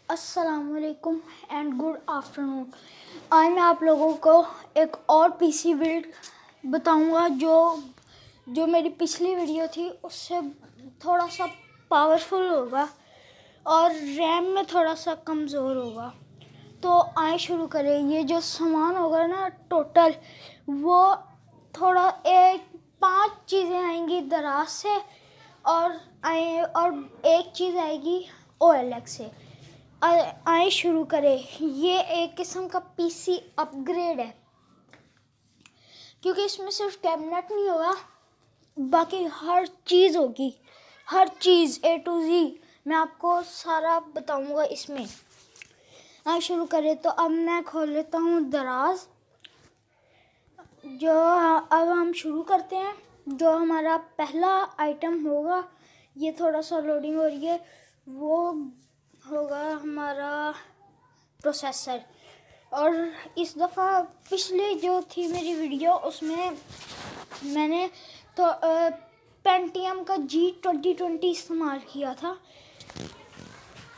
अस्सलामुअलैकुम and good afternoon. आज मैं आप लोगों को एक और पीसी बिल्ड बताऊंगा जो मेरी पिछली वीडियो थी उससे थोड़ा सा पावरफुल होगा और रैम में थोड़ा सा कमज़ोर होगा। तो आए शुरू करें। ये जो सामान होगा ना टोटल वो थोड़ा 5 चीज़ें आएंगी दराज से और एक चीज़ आएगी OLX से। आए शुरू करें। ये एक किस्म का पीसी अपग्रेड है क्योंकि इसमें सिर्फ कैबिनेट नहीं होगा, बाकी हर चीज़ होगी, हर चीज़ A to Z मैं आपको सारा बताऊंगा इसमें। आए शुरू करें। तो अब मैं खोल लेता हूँ दराज। अब हम शुरू करते हैं। जो हमारा पहला आइटम होगा, ये थोड़ा सा लोडिंग हो रही है, वो होगा हमारा प्रोसेसर। और इस दफ़ा पिछली जो थी मेरी वीडियो उसमें मैंने तो पेंटियम का G2020 इस्तेमाल किया था,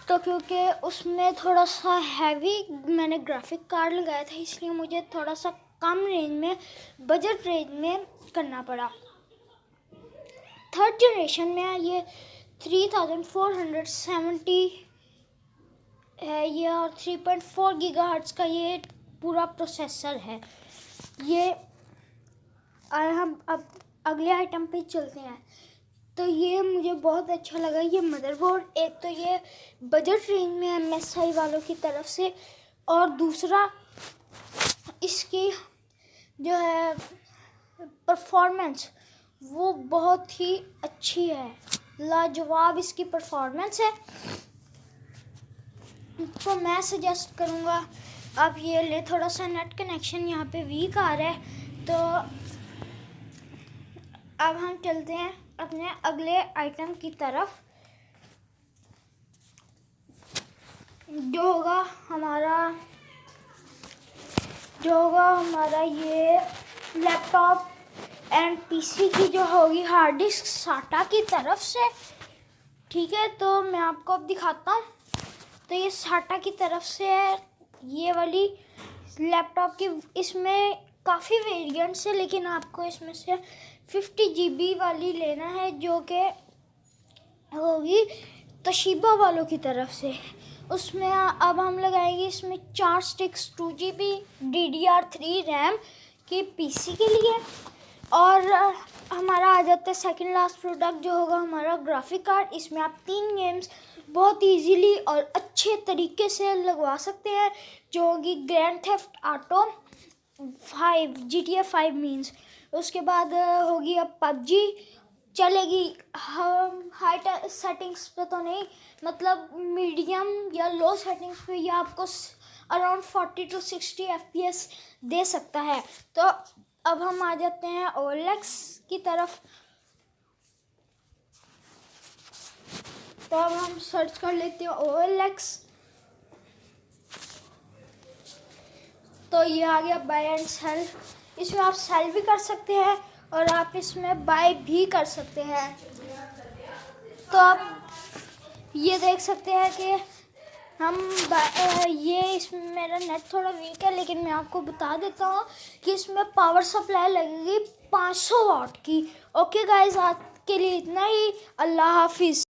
तो क्योंकि उसमें थोड़ा सा हैवी मैंने ग्राफिक कार्ड लगाया था इसलिए मुझे थोड़ा सा कम रेंज में, बजट रेंज में करना पड़ा। थर्ड जनरेशन में ये 3470 है ये और 3.4 गीगाहर्ट्ज़ का ये पूरा प्रोसेसर है। ये हम अब अगले आइटम पे चलते हैं। तो ये मुझे बहुत अच्छा लगा ये मदरबोर्ड। एक तो ये बजट रेंज में MSI वालों की तरफ से, और दूसरा इसकी जो है परफॉर्मेंस वो बहुत ही अच्छी है, लाजवाब इसकी परफॉर्मेंस है। तो मैं सजेस्ट करूँगा आप ये ले। थोड़ा सा नेट कनेक्शन यहाँ पे वीक आ रहा है। तो अब हम चलते हैं अपने अगले आइटम की तरफ, जो होगा हमारा ये लैपटॉप एंड पीसी की जो होगी हार्ड डिस्क साटा की तरफ से। ठीक है, तो मैं आपको अब दिखाता हूँ। तो ये साटा की तरफ से है ये वाली लैपटॉप की। इसमें काफ़ी वेरिएंट्स है लेकिन आपको इसमें से 50 GB वाली लेना है जो कि होगी तोशिबा वालों की तरफ से। उसमें अब हम लगाएंगे इसमें 4 स्टिक्स 2 GB DDR3 रैम की पीसी के लिए। और हमारा आ जाता है सेकंड लास्ट प्रोडक्ट जो होगा हमारा ग्राफिक कार्ड। इसमें आप 3 गेम्स बहुत इजीली और अच्छे तरीके से लगवा सकते हैं, जो होगी grand theft auto 5 GTA 5 means. उसके बाद होगी अब PUBG चलेगी। हम हाई सेटिंग्स पे तो नहीं, मतलब मीडियम या लो सेटिंग्स पे ये आपको अराउंड 40 to 60 FPS दे सकता है। तो अब हम आ जाते हैं OLX की तरफ। तो अब हम सर्च कर लेते हैं OLX। तो ये आ गया बाय एंड सेल। इसमें आप सेल भी कर सकते हैं और आप इसमें बाय भी कर सकते हैं। तो आप ये देख सकते हैं कि हम ये इसमें मेरा नेट थोड़ा वीक है लेकिन मैं आपको बता देता हूँ कि इसमें पावर सप्लाई लगेगी 500 वाट की। ओके गाइस, आज के लिए इतना ही। अल्लाह हाफिज़।